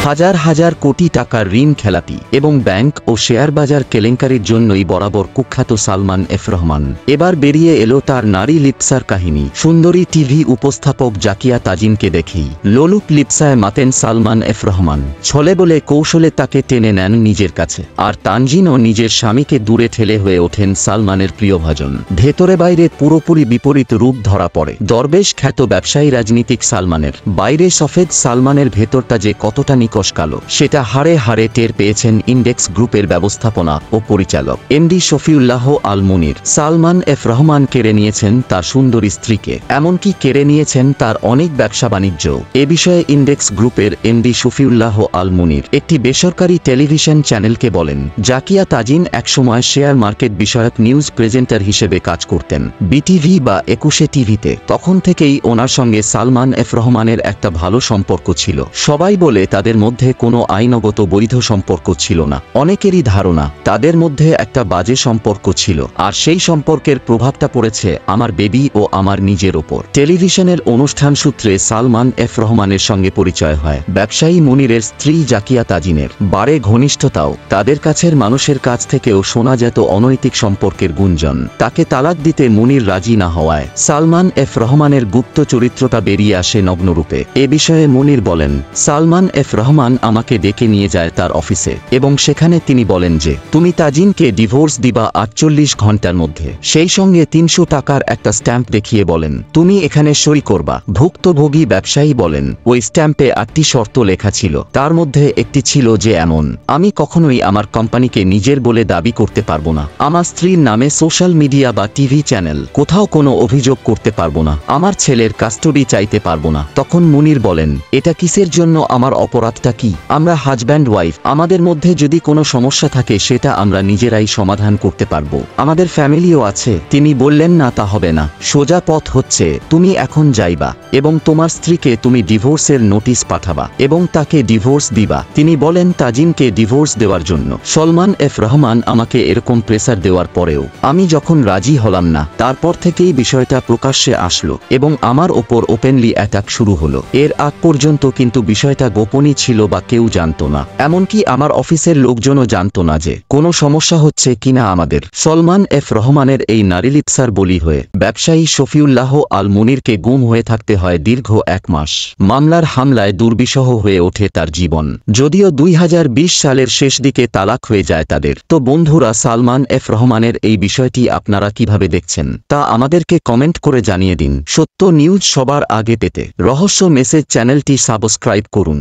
হাজার হাজার কোটি টাকার ঋণ খেলাপি এবং ব্যাংক ও শেয়ার বাজার কেলেঙ্কারির জন্যই বরাবর কুখ্যাত সালমান এফ রহমান। এবার বেরিয়ে এলো তার নারী লিপসার কাহিনী। সুন্দরী টিভি উপস্থাপক জাকিয়া তাজিনকে দেখেই লোলুপ লিপসায় মাতেন সালমান এফ রহমান। ছলে বলে কৌশলে তাকে টেনে নেন নিজের কাছে, আর তানজিনও নিজের স্বামীকে দূরে ঠেলে হয়ে ওঠেন সালমানের প্রিয়ভাজন। ভেতরে বাইরে পুরোপুরি বিপরীত রূপ ধরা পড়ে দরবেশ খ্যাত ব্যবসায়ী রাজনীতিক সালমানের। বাইরে সফেদ সালমানের ভেতরটা যে কতটা নিকশ কালো সেটা হাড়ে হাড়ে টের পেয়েছেন ইন্ডেক্স গ্রুপের ব্যবস্থাপনা ও পরিচালক এমডি শফিউল্লাহ আল মুনির। সালমান এফ রহমান কেড়ে নিয়েছেন তার সুন্দরী স্ত্রীকে, এমনকি কেড়ে নিয়েছেন তার অনেক ব্যবসা বাণিজ্য। এ বিষয়ে ইন্ডেক্স গ্রুপের এমডি শফিউল্লাহ আল মুনির একটি বেসরকারি টেলিভিশন চ্যানেলকে বলেন, জাকিয়া তাজিন একসময় শেয়ার মার্কেট বিষয়ক নিউজ প্রেজেন্টার হিসেবে কাজ করতেন বিটিভি বা 21 টিভিতে। তখন থেকেই ওনার সঙ্গে সালমান এফ রহমানের একটা ভালো সম্পর্ক ছিল। সবাই বলে তাদের মধ্যে কোনো আইনগত বৈধ সম্পর্ক ছিল না। অনেকেরই ধারণা তাদের মধ্যে একটা বাজে সম্পর্ক ছিল, আর সেই সম্পর্কের প্রভাবটা পড়েছে আমার বেবি ও আমার নিজের ওপর। টেলিভিশনের অনুষ্ঠান সূত্রে সালমান এফ রহমানের সঙ্গে পরিচয় হয় ব্যবসায়ী মুনিরের স্ত্রী জাকিয়া তাজিনের। বারে ঘনিষ্ঠতাও, তাদের কাছের মানুষের কাছ থেকেও শোনা যেত অনৈতিক সম্পর্কের গুঞ্জন। তাকে তালাক দিতে মুনির রাজি না হওয়ায় সালমান এফ রহমানের গুপ্ত চরিত্রটা বেরিয়ে আসে নগ্নরূপে। এ বিষয়ে মুনির বলেন, সালমান এফ রহমান আমাকে ডেকে নিয়ে যায় তার অফিসে এবং সেখানে তিনি বলেন যে তুমি তাজিনকে ডিভোর্স দিবা 48 ঘন্টার মধ্যে। সেই সঙ্গে 300 টাকার একটা স্ট্যাম্প দেখিয়ে বলেন তুমি এখানে সই করবা। ভুক্তভোগী ব্যবসায়ী বলেন ওই স্ট্যাম্পে 8টি শর্ত লেখা ছিল, তার মধ্যে একটি ছিল যে এমন আমি কখনোই আমার কোম্পানিকে নিজের বলে দাবি করতে পারবো না, আমার স্ত্রীর নামে সোশ্যাল মিডিয়া বা টিভি চ্যানেল কোথাও কোনো অভিযোগ করতে পারবো না, আমার ছেলের কাস্টডি চাইতে পারবো না। তখন মুনির বলেন এটা কিসের জন্য, আমার অপরাধটা কি? আমরা হাজব্যান্ড ওয়াইফ, আমাদের মধ্যে যদি কোনো সমস্যা থাকে সেটা আমরা নিজেরাই সমাধান করতে পারবো, আমাদের ফ্যামিলিও আছে। তিনি বললেন না, তা হবে না, সোজা পথ হচ্ছে তুমি এখন যাইবা এবং তোমার স্ত্রীকে তুমি ডিভোর্সের নোটিশ পাঠাবা এবং তাকে ডিভোর্স দিবা। তিনি বলেন তাজিনকে ডিভোর্স দেওয়ার জন্য। সালমান এফ রহমান আমাকে এরকম প্রেসার দেওয়ার পরেও আমি যখন রাজি হলাম না, তারপর থেকেই বিষয়টা প্রকাশ্যে আসলো এবং আমার ওপর ওপেনলি অ্যাটাক শুরু হলো। এর আগ পর্যন্ত কিন্তু বিষয়টা গোপনই ছিল বা কেউ জানতো না, এমনকি আমার অফিসের লোকজনও জানতো না যে কোনো সমস্যা হচ্ছে কিনা আমাদের। সালমান এফ রহমানের এই নারীলিপসার বলি হয়ে ব্যবসায়ী শফিউল্লাহ আল মুনিরকে গুম হয়ে থাকতে হয় দীর্ঘ 1 মাস। মামলার হামলায় দুর্বিষহ হয়ে ওঠে তার জীবন। যদিও 2020 সালের শেষ দিকে তালাক হয়ে যায় তাদের। তো বন্ধুরা, সালমান এফ রহমানের এই বিষয়টি আপনারা কিভাবে দেখছেন তা আমাদেরকে কমেন্ট করে জানিয়ে দিন। সত্য নিউজ সবার আগে পেতে রহস্য মেসেজ চ্যানেলটি সাবস্ক্রাইব করুন।